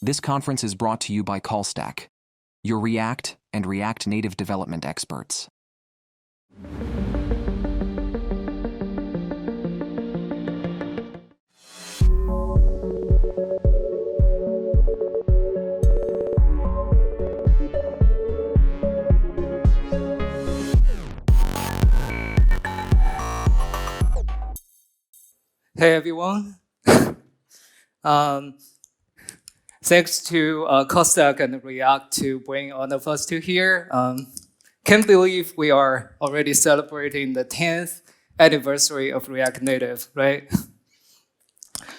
This conference is brought to you by CallStack, your React and React Native development experts. Hey everyone. Thanks to CallStack and React to bring all of us to here. Can't believe we are already celebrating the 10th anniversary of React Native, right?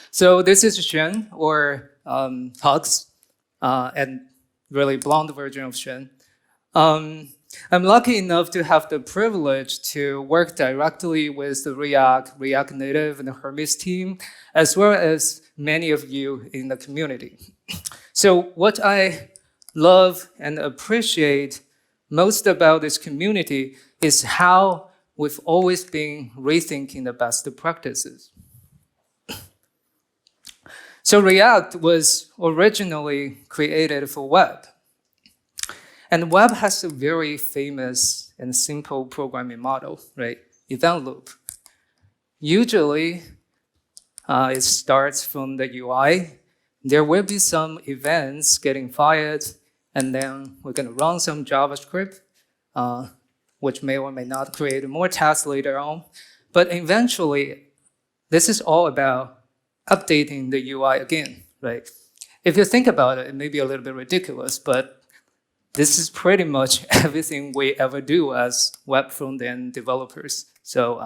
So this is Xuan, or Hux, and really blonde version of Xuan. I'm lucky enough to have the privilege to work directly with the React Native, and the Hermes team, as well as many of you in the community. So what I love and appreciate most about this community is how we've always been rethinking the best practices. So React was originally created for web. And web has a very famous and simple programming model, right? Event loop. Usually, it starts from the UI. There will be some events getting fired, and then we're going to run some JavaScript, which may or may not create more tasks later on. But eventually, this is all about updating the UI again, right? If you think about it, it may be a little bit ridiculous, but this is pretty much everything we ever do as web front-end developers. So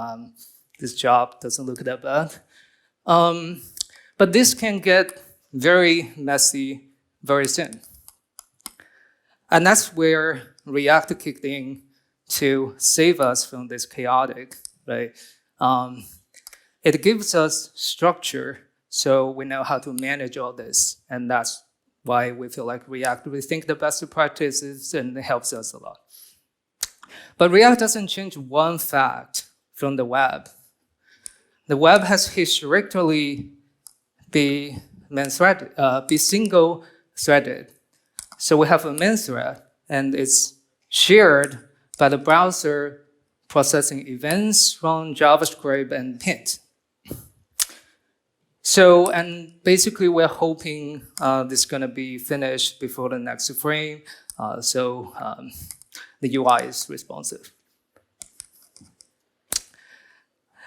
this job doesn't look that bad. But this can get very messy very soon. And that's where React kicked in to save us from this chaotic, right? It gives us structure so we know how to manage all this. And that's why we feel like React rethink the best practices, and it helps us a lot. But React doesn't change one fact from the web. The web has historically been single-threaded. So we have a main thread, and it's shared by the browser processing events from JavaScript and Pint. So, and basically we're hoping this is going to be finished before the next frame, so the UI is responsive.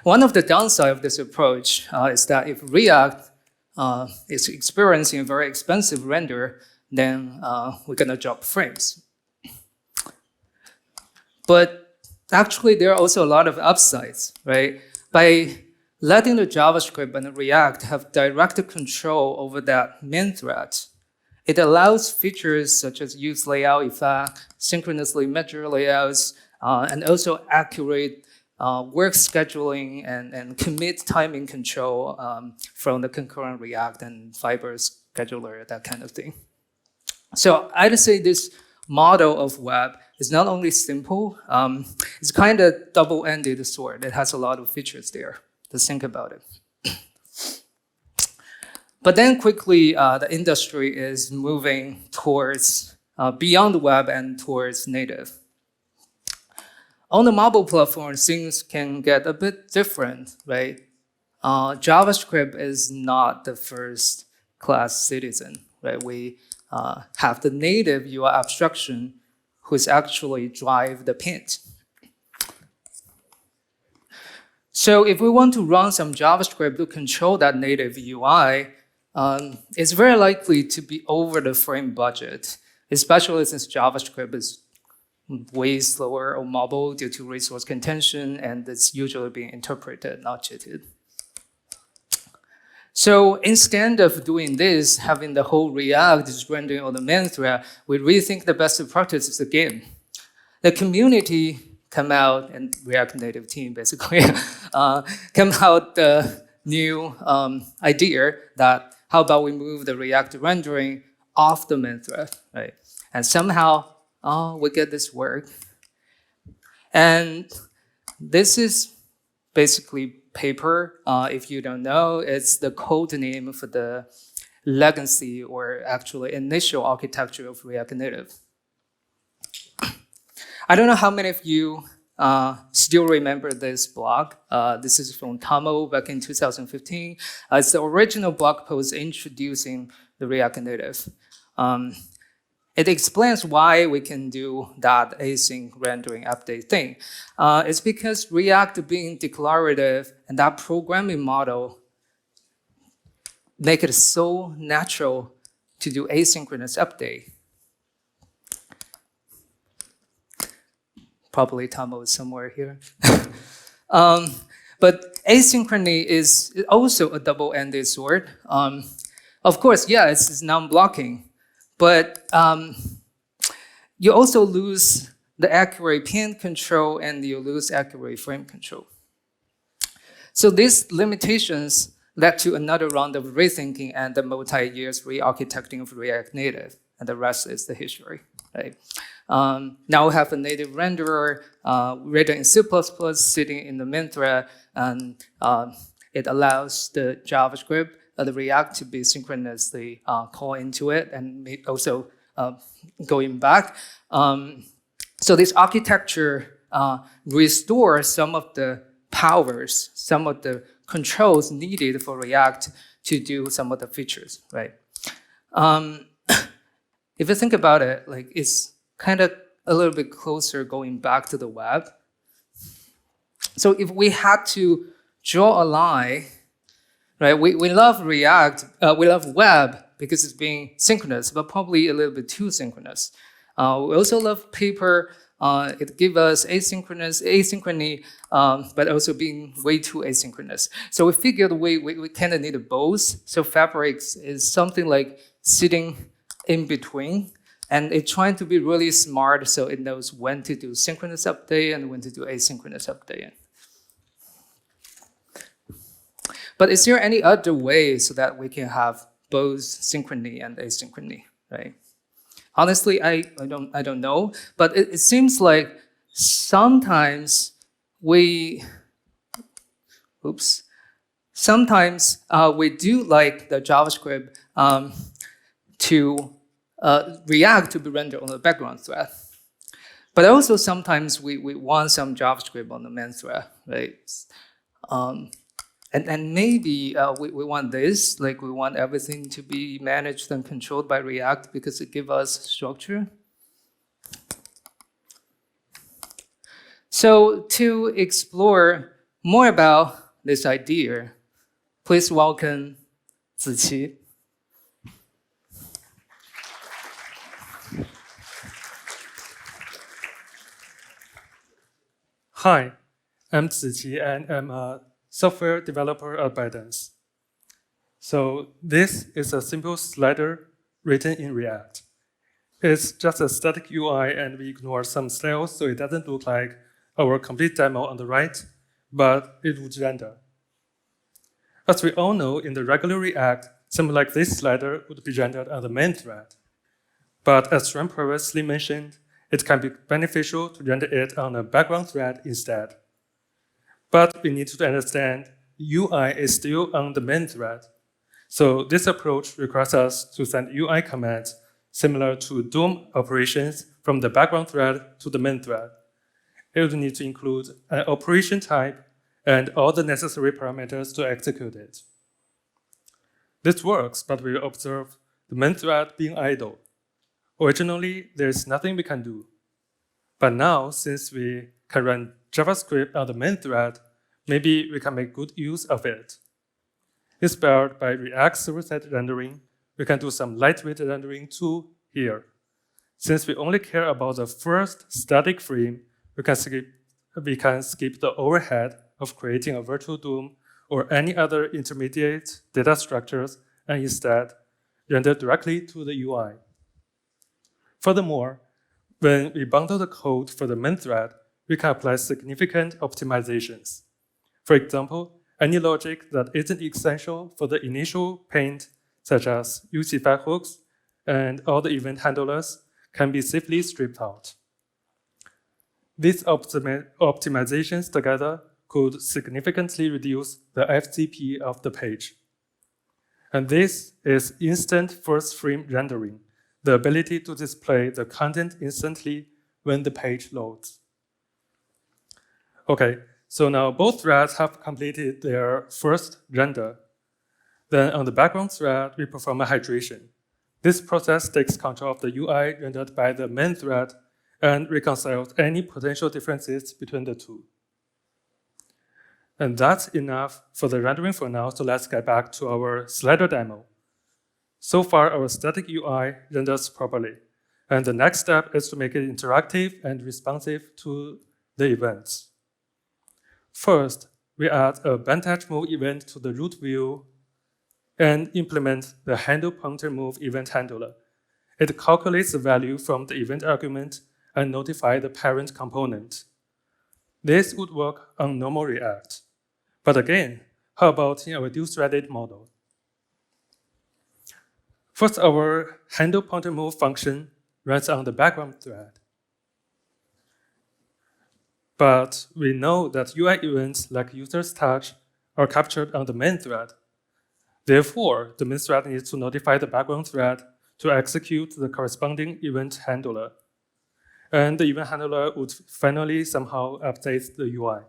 One of the downsides of this approach is that if React is experiencing a very expensive render, then we're going to drop frames. But actually, there are also a lot of upsides, right? By letting the JavaScript and the React have direct control over that main thread, it allows features such as use layout effect, synchronously measure layouts, and also accurate work scheduling and commit timing control from the concurrent React and Fiber scheduler, that kind of thing. So I'd say this model of web is not only simple, it's kind of double-ended sword. It has a lot of features there. To think about it. But then quickly, the industry is moving towards beyond web and towards native. On the mobile platform, things can get a bit different, right? JavaScript is not the first-class citizen, right? We have the native UI abstraction who's actually drive the Pint. So if we want to run some JavaScript to control that native UI, it's very likely to be over the frame budget, especially since JavaScript is way slower on mobile due to resource contention, and it's usually being interpreted, not cheated. So instead of doing this, having the whole React just rendering on the main thread, we rethink the best practices again. The community come out, and React Native team basically, come out the new idea that how about we move the React rendering off the main thread, right? And somehow we get this work. And this is basically paper. If you don't know, it's the code name for the legacy or actually initial architecture of React Native. I don't know how many of you still remember this blog. This is from Tamo back in 2015. It's the original blog post introducing the React Native. It explains why we can do that async rendering update thing. It's because React being declarative and that programming model make it so natural to do asynchronous update. Probably Tamo is somewhere here. But asynchrony is also a double-ended sword. Of course, yeah, it's non-blocking, but you also lose the accurate pin control and you lose accurate frame control. So these limitations led to another round of rethinking and the multi-years re-architecting of React Native, and the rest is the history, right? Now we have a native renderer written in C++ sitting in the main thread, and it allows the JavaScript, the React to be synchronously call into it, and also going back. So this architecture restores some of the powers, some of the controls needed for React to do some of the features, right? If you think about it, like it's kind of a little bit closer going back to the web. So if we had to draw a line, right? We love React, we love web because it's being synchronous, but probably a little bit too synchronous. We also love paper. It gives us asynchrony, but also being way too asynchronous. So we figured we kind of need both. So Fabrics is something like sitting in between, and it's trying to be really smart so it knows when to do synchronous update and when to do asynchronous update. But is there any other way so that we can have both synchrony and asynchrony, right? Honestly, I don't know, but it seems like sometimes we do like the JavaScript to React to be rendered on the background thread. But also sometimes we want some JavaScript on the main thread, right? And maybe we want this, like we want everything to be managed and controlled by React because it gives us structure. So to explore more about this idea, please welcome Ziqi. Hi, I'm Ziqi and I'm a software developer at ByteDance. So this is a simple slider written in React. It's just a static UI and we ignore some styles so it doesn't look like our complete demo on the right, but it would render. As we all know, in the regular React, something like this slider would be rendered on the main thread. But as Xuan previously mentioned, it can be beneficial to render it on a background thread instead. But we need to understand UI is still on the main thread. So this approach requires us to send UI commands similar to DOM operations from the background thread to the main thread. It would need to include an operation type and all the necessary parameters to execute it. This works, but we observe the main thread being idle. Originally, there's nothing we can do. But now, since we can run JavaScript on the main thread, maybe we can make good use of it. Inspired by React server-side rendering, we can do some lightweight rendering too here. Since we only care about the first static frame, we can skip the overhead of creating a virtual DOM or any other intermediate data structures and instead render directly to the UI. Furthermore, when we bundle the code for the main thread, we can apply significant optimizations. For example, any logic that isn't essential for the initial paint, such as UC5 hooks and all the event handlers, can be safely stripped out. These optimizations together could significantly reduce the FCP of the page. And this is instant first frame rendering, the ability to display the content instantly when the page loads. Okay, so now both threads have completed their first render. Then on the background thread, we perform a hydration. This process takes control of the UI rendered by the main thread and reconciles any potential differences between the two. And that's enough for the rendering for now, so let's get back to our slider demo. So far, our static UI renders properly, and the next step is to make it interactive and responsive to the events. First, we add a vantage move event to the root view and implement the handle pointer move event handler. It calculates the value from the event argument and notifies the parent component. This would work on normal React. But again, how about in our dual-threaded model? First, our handle pointer move function runs on the background thread. But we know that UI events like user's touch are captured on the main thread. Therefore, the main thread needs to notify the background thread to execute the corresponding event handler. And the event handler would finally somehow update the UI.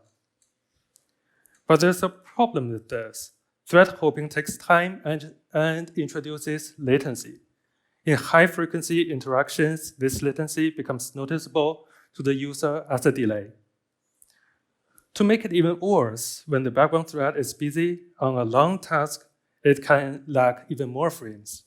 But there's a problem with this. Thread hopping takes time and introduces latency. In high-frequency interactions, this latency becomes noticeable to the user as a delay. To make it even worse, when the background thread is busy on a long task, it can lag even more frames.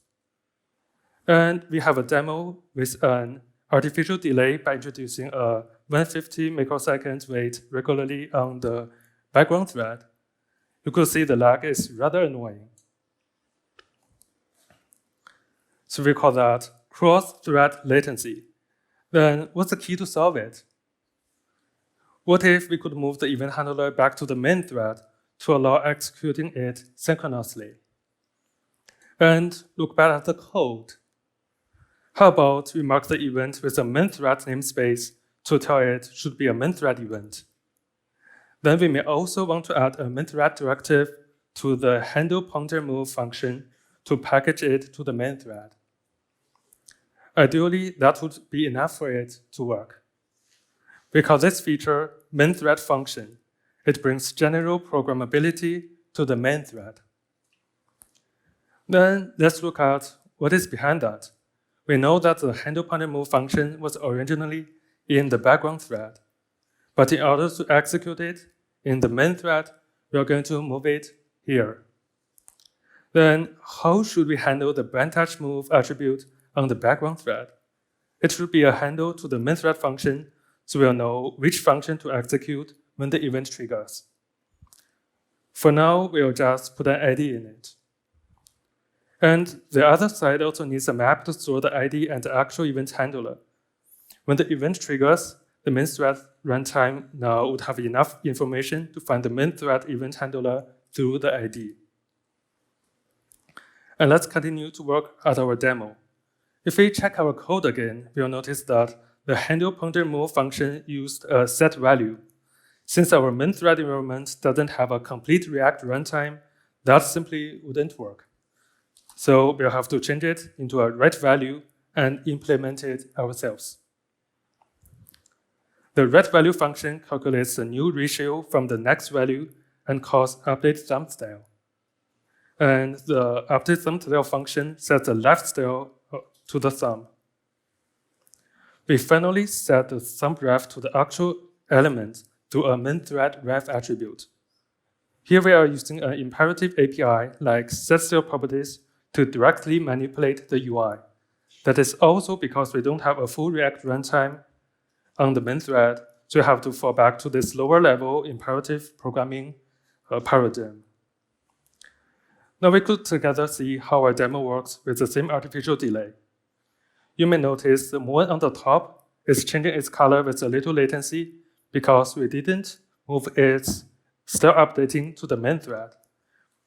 And we have a demo with an artificial delay by introducing a 150 microsecond wait regularly on the background thread. You could see the lag is rather annoying. So we call that cross-thread latency. Then what's the key to solve it? What if we could move the event handler back to the main thread to allow executing it synchronously? And look back at the code. How about we mark the event with a main thread namespace to tell it should be a main thread event? Then we may also want to add a main thread directive to the handle pointer move function to package it to the main thread. Ideally, that would be enough for it to work. We call this feature main thread function. It brings general programmability to the main thread. Then let's look at what is behind that. We know that the handle pointer move function was originally in the background thread. But in order to execute it in the main thread, we are going to move it here. Then how should we handle the vantage move attribute on the background thread? It should be a handle to the main thread function, so we'll know which function to execute when the event triggers. For now, we'll just put an ID in it. And the other side also needs a map to store the ID and the actual event handler. When the event triggers, the main thread runtime now would have enough information to find the main thread event handler through the ID. And let's continue to work at our demo. If we check our code again, we'll notice that the handle pointer move function used a set value. Since our main thread environment doesn't have a complete React runtime, that simply wouldn't work. So we'll have to change it into a ret value and implement it ourselves. The ret value function calculates the new ratio from the next value and calls update thumb style. And the update thumb style function sets the left style to the thumb. We finally set the thumb ref to the actual element through a main thread ref attribute. Here we are using an imperative API like setStyleProperties to directly manipulate the UI. That is also because we don't have a full React runtime on the main thread, so we have to fall back to this lower level imperative programming paradigm. Now we could together see how our demo works with the same artificial delay. You may notice the one on the top is changing its color with a little latency because we didn't move its style updating to the main thread.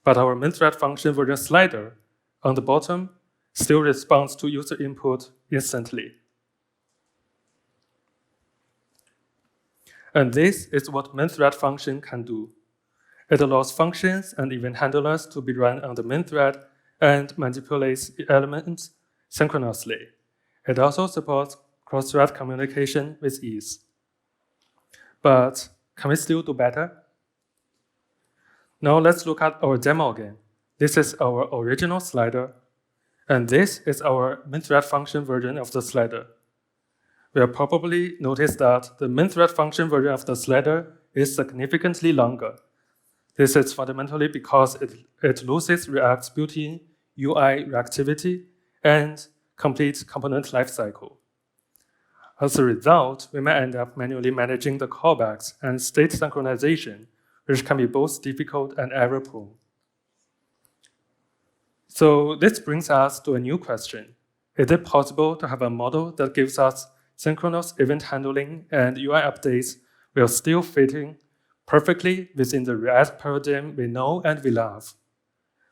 But our main thread function version slider on the bottom still responds to user input instantly. And this is what main thread function can do. It allows functions and event handlers to be run on the main thread and manipulates elements synchronously. It also supports cross-thread communication with ease. But can we still do better? Now let's look at our demo again. This is our original slider, and this is our main-thread function version of the slider. We have probably noticed that the main-thread function version of the slider is significantly longer. This is fundamentally because it loses React's built-in UI reactivity and complete component lifecycle. As a result, we may end up manually managing the callbacks and state synchronization, which can be both difficult and error-prone. So this brings us to a new question. Is it possible to have a model that gives us synchronous event handling and UI updates while still fitting perfectly within the React paradigm we know and we love?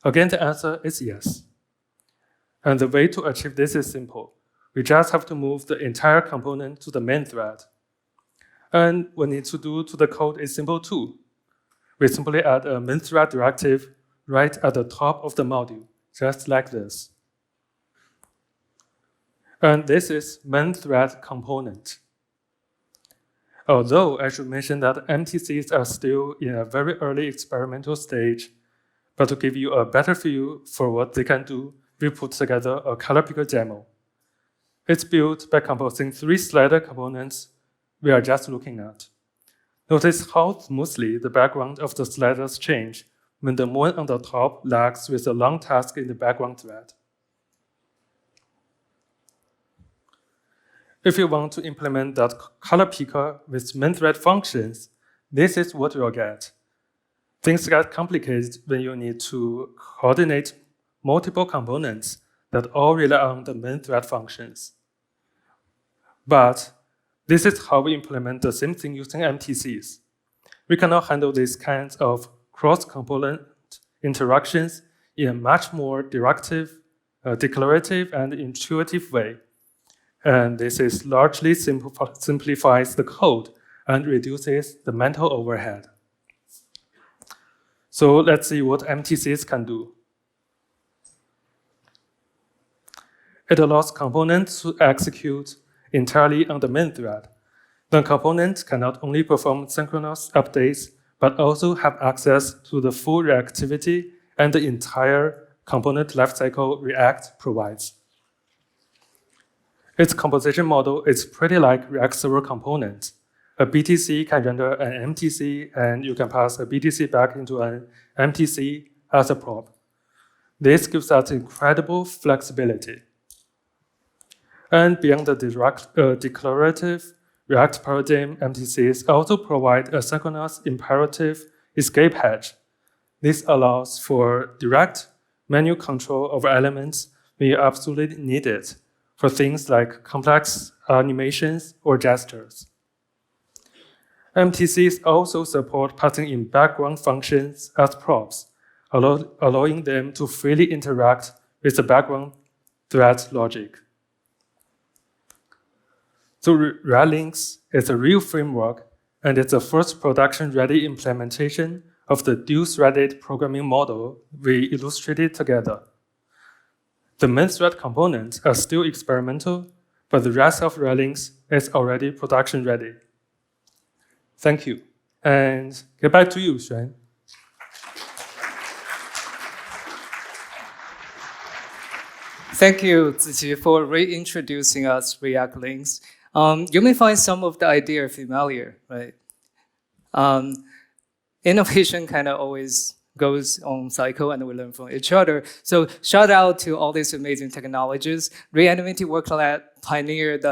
Again, the answer is yes. And the way to achieve this is simple. We just have to move the entire component to the main thread. And what we need to do to the code is simple too. We simply add a main thread directive right at the top of the module, just like this. And this is main thread component. Although I should mention that MTCs are still in a very early experimental stage, but to give you a better feel for what they can do, we put together a color picker demo. It's built by composing 3 slider components we are just looking at. Notice how smoothly the background of the sliders change when the one on the top lags with a long task in the background thread. If you want to implement that color picker with main thread functions, this is what you'll get. Things get complicated when you need to coordinate multiple components that all rely on the main thread functions. But this is how we implement the same thing using MTCs. We can now handle these kinds of cross-component interactions in a much more declarative, and intuitive way. And this is largely simplifies the code and reduces the mental overhead. So let's see what MTCs can do. It allows components to execute entirely on the main thread. The component can not only perform synchronous updates, but also have access to the full reactivity and the entire component lifecycle React provides. Its composition model is pretty like React Server component. A BTC can render an MTC, and you can pass a BTC back into an MTC as a prop. This gives us incredible flexibility. And beyond the declarative React paradigm, MTCs also provide a synchronous imperative escape hatch. This allows for direct manual control over elements when you absolutely need it, for things like complex animations or gestures. MTCs also support passing in background functions as props, allowing them to freely interact with the background thread logic. So Lynx is a real framework, and it's the first production-ready implementation of the dual-threaded programming model we illustrated together. The main thread components are still experimental, but the rest of Lynx is already production-ready. Thank you, and get back to you, Xuan. Thank you, Ziqi, for reintroducing us React Lynx. You may find some of the idea familiar, right? Innovation kind of always goes on cycle, and we learn from each other. So shout out to all these amazing technologies. Reanimity Worklet pioneered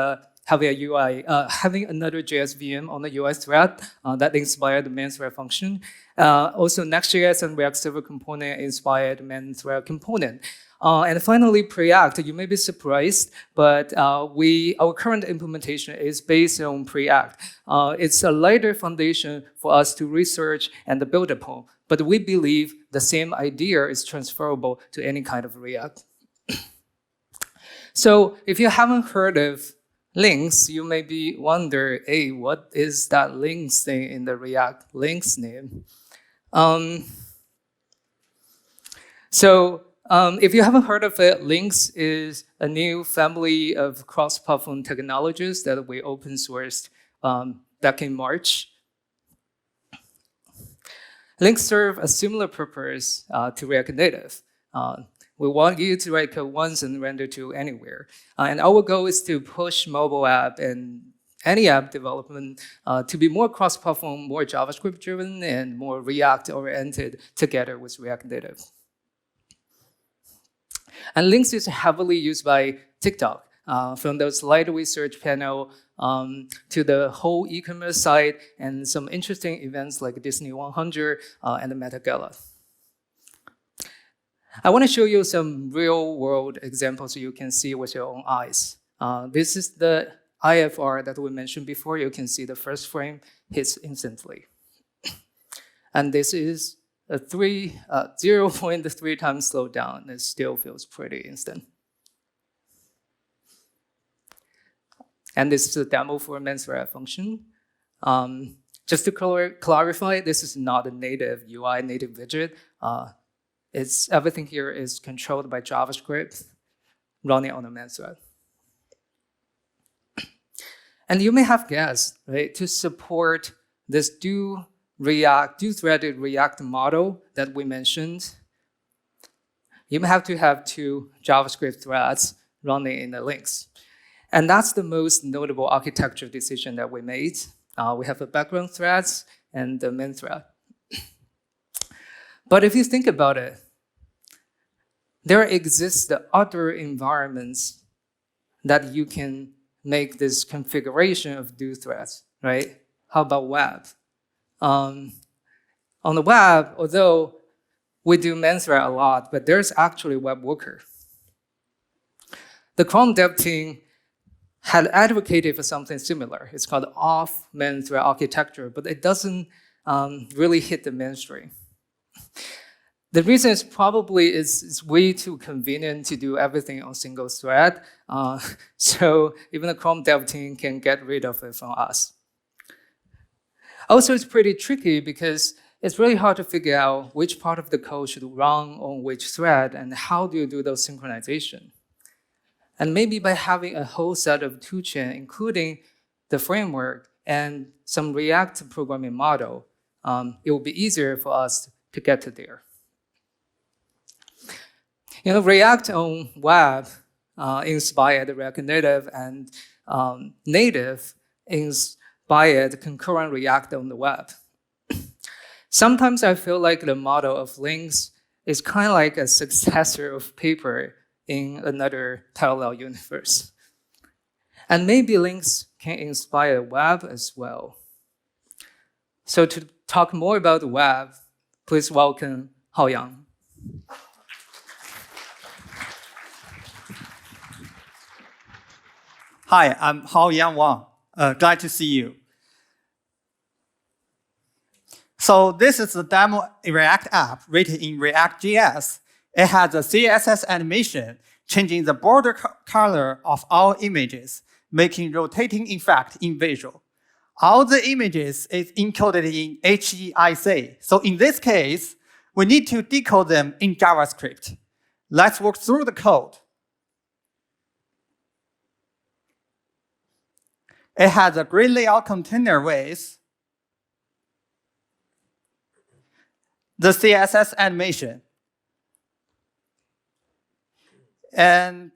having a UI, having another JS VM on the UI thread that inspired the main thread function. Also, Next.js and React Server component inspired main thread component. And finally, Preact. You may be surprised, but our current implementation is based on Preact. It's a lighter foundation for us to research and build upon, but we believe the same idea is transferable to any kind of React. So if you haven't heard of Lynx, you may be wonder, hey, what is that Lynx thing in the React Lynx name? So If you haven't heard of it, Lynx is a new family of cross-platform technologies that we open sourced back in March. Lynx serve a similar purpose to React Native. We want you to write code once and render to anywhere. And our goal is to push mobile app and any app development to be more cross-platform, more JavaScript-driven, and more React-oriented together with React Native. And Lynx is heavily used by TikTok, from the slide research panel to the whole e-commerce site and some interesting events like Disney 100 and the Met Gala. I want to show you some real-world examples so you can see with your own eyes. This is the IFR that we mentioned before. You can see the first frame hits instantly. And this is a 0.3 times slowdown. It still feels pretty instant. And this is a demo for a MainThread function. Just to clarify, this is not a native UI, native widget. Everything here is controlled by JavaScript running on the MainThread. And you may have guessed, right, to support this do-threaded React model that we mentioned, you may have to have 2 JavaScript threads running in the Lynx. And that's the most notable architecture decision that we made. We have the background threads and the main thread. But if you think about it, there exists the other environments that you can make this configuration of do threads, right? How about web? On the web, although we do main thread a lot, but there's actually web worker. The Chrome dev team had advocated for something similar. It's called off main thread architecture, but it doesn't really hit the mainstream. The reason is probably it's way too convenient to do everything on single thread. So even the Chrome dev team can get rid of it from us. Also, it's pretty tricky because it's really hard to figure out which part of the code should run on which thread and how do you do those synchronization. And maybe by having a whole set of toolchain, including the framework and some React programming model, it will be easier for us to get to there. You know, React on web inspired React Native, and native inspired concurrent React on the web. Sometimes I feel like the model of Lynx is kind of like a successor of Paper in another parallel universe. And maybe Lynx can inspire web as well. So to talk more about the web, please welcome Haoyang. Hi, I'm Haoyang Wang. Glad to see you. So this is the demo React app written in React.js. It has a CSS animation changing the border color of all images, making rotating effect in visual. All the images is encoded in HEIC. So in this case, we need to decode them in JavaScript. Let's walk through the code. It has a grid layout container with the CSS animation and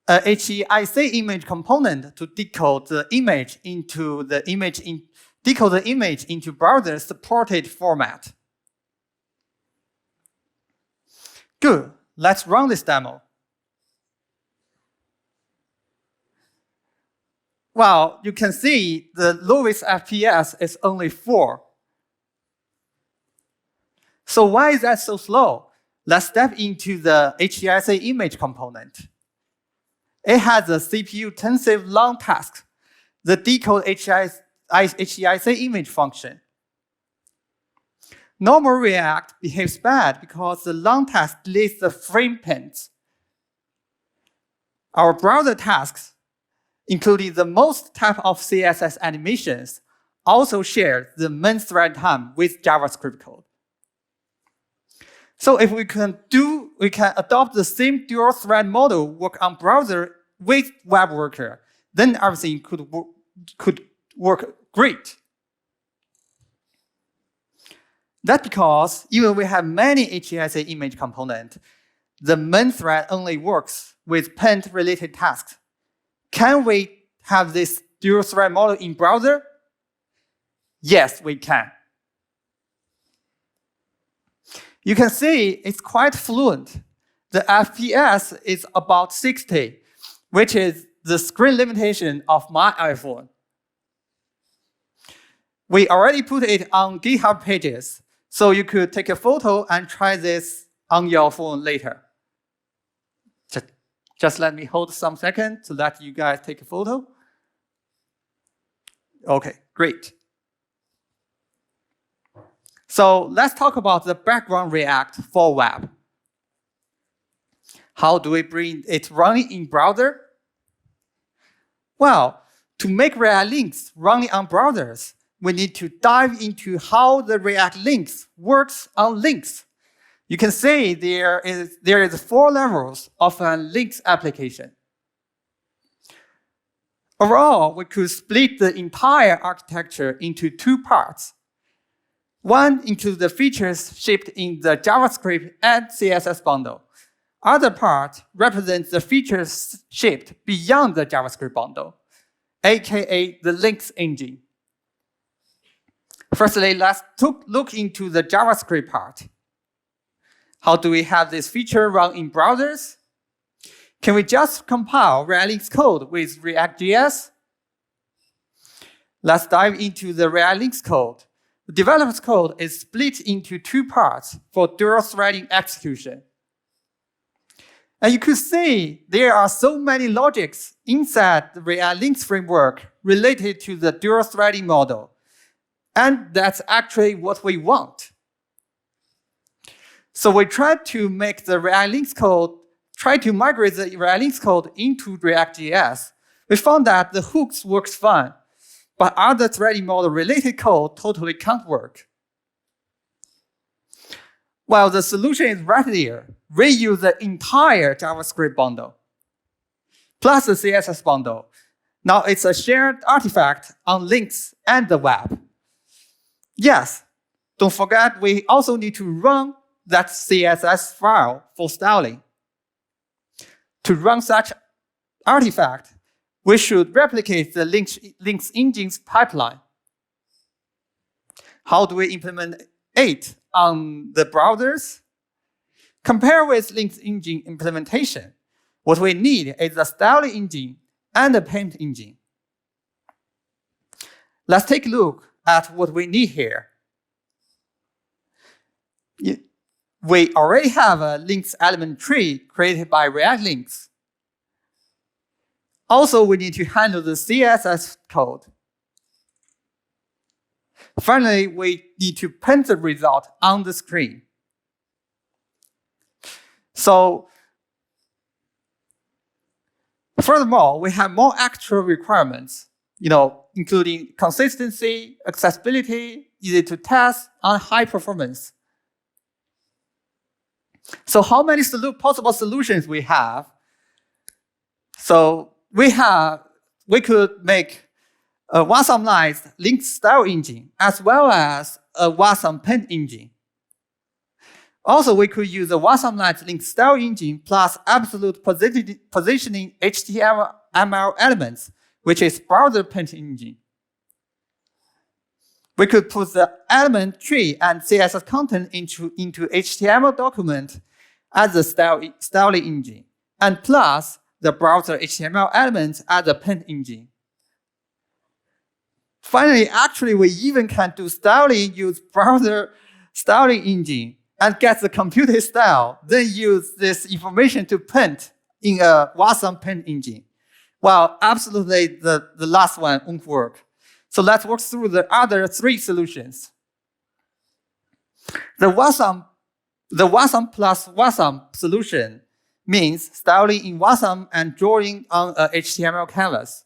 a HEIC image component to decode the image into browser supported format. Good. Let's run this demo. Well, you can see the lowest FPS is only 4. So why is that so slow? Let's step into the HEIC image component. It has a CPU-intensive long task, the decode HEIC image function. Normal React behaves bad because the long task deletes the frame pins. Our browser tasks, including the most type of CSS animations, also share the main thread time with JavaScript code. So if we can adopt the same dual thread model, work on browser with web worker, then everything could work great. That's because even we have many HESA image components, the main thread only works with pend-related tasks. Can we have this dual thread model in browser? Yes, we can. You can see it's quite fluent. The FPS is about 60, which is the screen limitation of my iPhone. We already put it on GitHub pages, so you could take a photo and try this on your phone later. Just let me hold some seconds to let you guys take a photo. Okay, great. So let's talk about the background React for web. How do we bring it running in browser? Well, to make React Lynx running on browsers, we need to dive into how the React Lynx works on Lynx. You can see there is 4 levels of a Lynx application. Overall, we could split the entire architecture into 2 parts. One includes the features shipped in the JavaScript and CSS bundle. Other part represents the features shipped beyond the JavaScript bundle, aka the Lynx engine. Firstly, let's look into the JavaScript part. How do we have this feature run in browsers? Can we just compile React Lynx code with React.js? Let's dive into the React Lynx code. The developer's code is split into 2 parts for dual threading execution. And you could see there are so many logics inside the React Lynx framework related to the dual threading model. And that's actually what we want. So we tried to make the React Lynx code, migrate the React Lynx code into React.js. We found that the hooks works fine, but other threading model related code totally can't work. Well, the solution is right there. Reuse the entire JavaScript bundle, plus the CSS bundle. Now it's a shared artifact on Lynx and the web. Yes, don't forget we also need to run that CSS file for styling. To run such artifact, we should replicate the Lynx engine's pipeline. How do we implement it on the browsers? Compare with Lynx engine implementation. What we need is the styling engine and the paint engine. Let's take a look at what we need here. We already have a Lynx element tree created by React Lynx. Also, we need to handle the CSS code. Finally, we need to print the result on the screen. So, furthermore, we have more actual requirements, including consistency, accessibility, easy to test, and high performance. So how many possible solutions we have? So we could make a Wasm-ized Lynx style engine as well as a Wasm paint engine. Also, we could use a Wasm-ized Lynx style engine plus absolute positioning HTML elements, which is browser paint engine. We could put the element tree and CSS content into HTML document as the styling engine, and plus the browser HTML elements as the paint engine. Finally, actually, we even can do styling, use browser styling engine, and get the computed style, then use this information to paint in a Wasm paint engine. Well, absolutely, the last one won't work. So let's work through the other 3 solutions. The Wasm plus Wasm solution means styling in Wasm and drawing on a HTML canvas.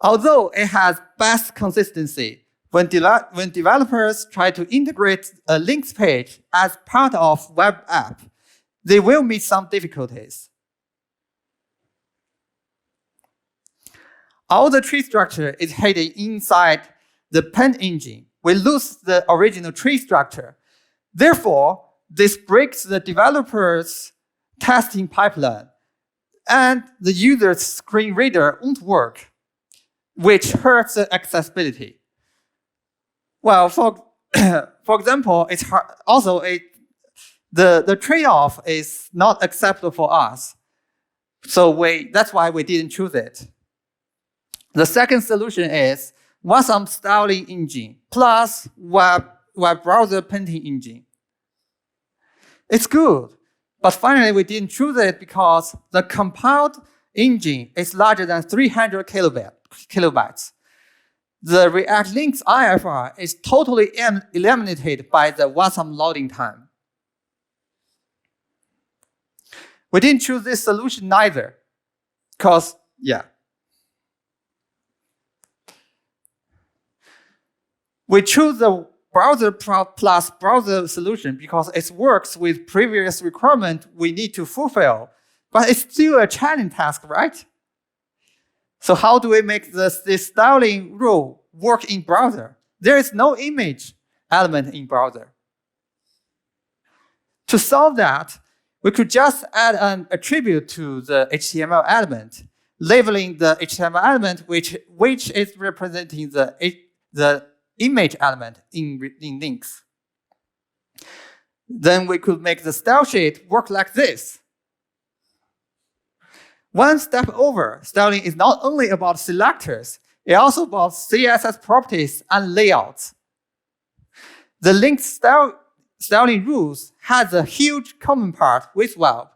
Although it has best consistency, when developers try to integrate a Lynx page as part of web app, they will meet some difficulties. All the tree structure is hidden inside the paint engine. We lose the original tree structure. Therefore, this breaks the developer's testing pipeline, and the user's screen reader won't work, which hurts the accessibility. Well, for example, it's hard, also the trade-off is not acceptable for us. So that's why we didn't choose it. The second solution is WASM styling engine plus web browser painting engine. It's good, but finally we didn't choose it because the compiled engine is larger than 300 kilobytes. The React Lynx IFR is totally eliminated by the WASM loading time. We didn't choose this solution neither, because, yeah. We choose the browser plus browser solution because it works with previous requirement we need to fulfill, but it's still a challenge task, right? So how do we make this styling rule work in browser? There is no image element in browser. To solve that, we could just add an attribute to the HTML element, labeling the HTML element which is representing the image element in Lynx. Then we could make the style sheet work like this. One step over, styling is not only about selectors, it's also about CSS properties and layouts. The Lynx styling rules has a huge common part with web.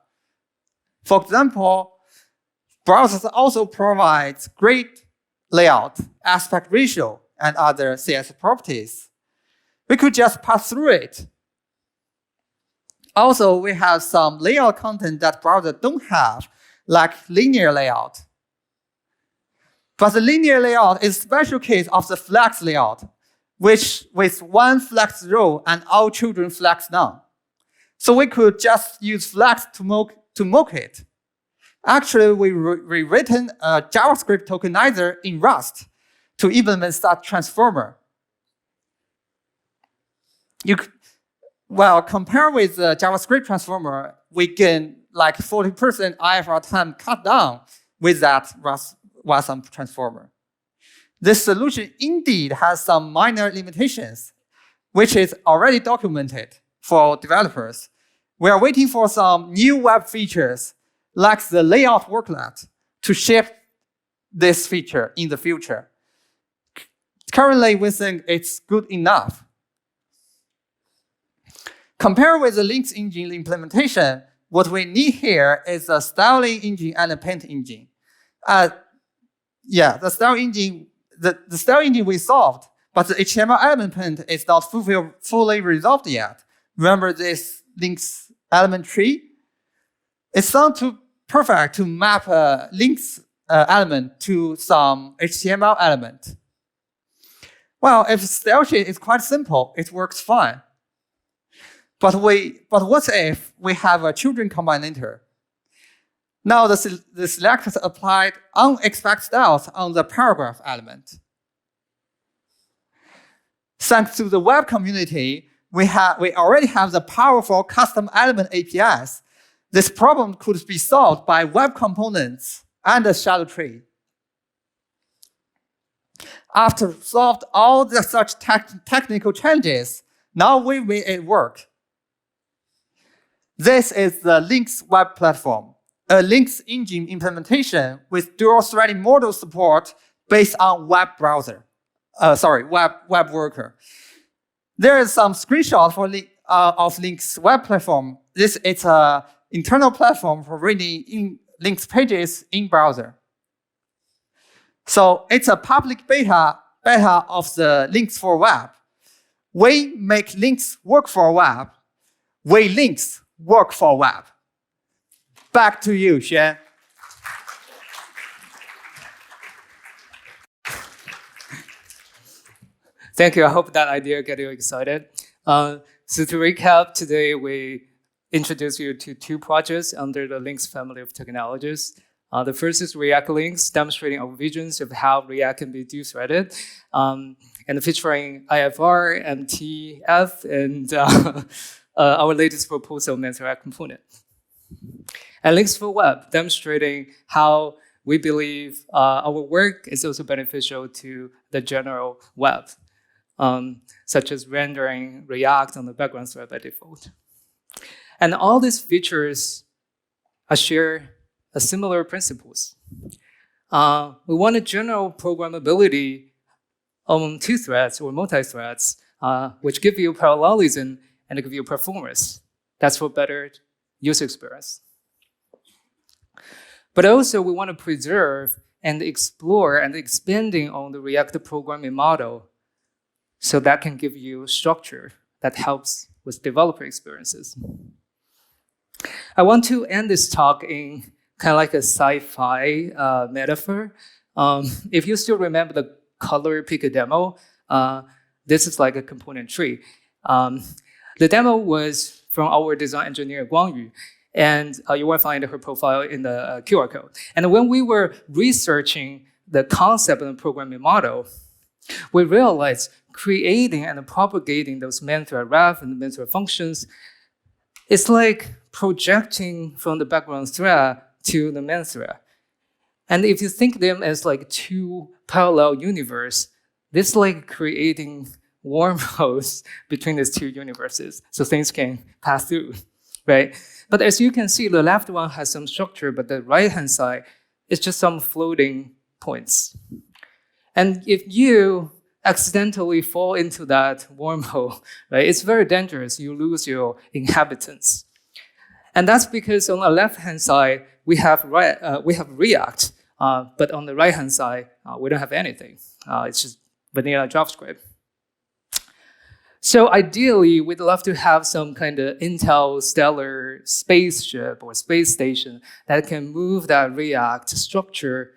For example, browsers also provides great layout, aspect ratio, and other CSS properties. We could just pass through it. Also, we have some layout content that browsers don't have, like linear layout. But the linear layout is a special case of the flex layout, which with one flex row and all children flex none. So we could just use flex to mock it. Actually, we rewritten a JavaScript tokenizer in Rust to implement that transformer. Compare with the JavaScript transformer, we gain like 40% IFR time cut down with that WASM transformer. This solution indeed has some minor limitations, which is already documented for developers. We are waiting for some new web features, like the layout worklet, to ship this feature in the future. Currently, we think it's good enough. Compared with the Lynx engine implementation, what we need here is a styling engine and a paint engine. The style engine, the style engine we solved, but the HTML element paint is not fully resolved yet. Remember this Lynx element tree? It's not too perfect to map a Lynx element to some HTML element. Well, if style sheet is quite simple, it works fine. But what if we have a children combinator? Now the selectors applied unexpected styles on the paragraph element. Thanks to the web community, we already have the powerful custom element APIs. This problem could be solved by web components and a shadow tree. After solved all the such technical challenges, now we made it work. This is the Lynx web platform, a Lynx engine implementation with dual-threading model support based on web worker. There is some screenshot of Lynx web platform. This is an internal platform for reading Lynx pages in browser. So it's a public beta of the Lynx for web. We make Lynx work for web. We Lynx work for web. Back to you, Xuan. Thank you. I hope that idea got you excited. So to recap, today we introduce you to two projects under the Lynx family of technologies. The first is React Lynx, demonstrating our visions of how React can be dual-threaded, and featuring IFR, MTF, and our latest proposal, MTF component. And Lynx for Web, demonstrating how we believe our work is also beneficial to the general web, such as rendering React on the background thread by default. And all these features share similar principles. We want a general programmability on two threads or multi-threads, which give you parallelism and give you performance. That's for better user experience. But also we want to preserve and explore and expanding on the React programming model so that can give you structure that helps with developer experiences. I want to end this talk in kind of like a sci-fi metaphor. If you still remember the color picker demo, this is like a component tree. The demo was from our design engineer, Guangyu, and you will find her profile in the QR code. And when we were researching the concept of the programming model, we realized creating and propagating those main thread ref and main thread functions, it's like projecting from the background thread to the main thread. And if you think them as like two parallel universes, this is like creating wormholes between these two universes, so things can pass through, right? But as you can see, the left one has some structure, but the right-hand side is just some floating points. And if you accidentally fall into that wormhole, right, it's very dangerous. You lose your inhabitants. And that's because on the left-hand side, we have React, but on the right-hand side, we don't have anything. It's just vanilla JavaScript. So ideally, we'd love to have some kind of interstellar spaceship or space station that can move that React structure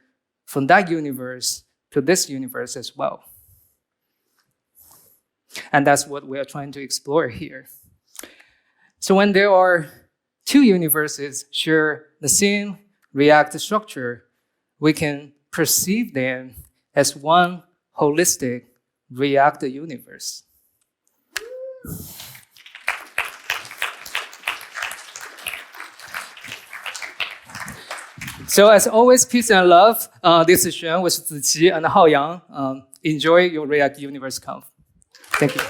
from that universe to this universe as well. And that's what we are trying to explore here. So when there are two universes share the same React structure, we can perceive them as one holistic React universe. So as always, peace and love. This is Xuan with Ziqi and Haoyang. Enjoy your React Universe Conf. Thank you.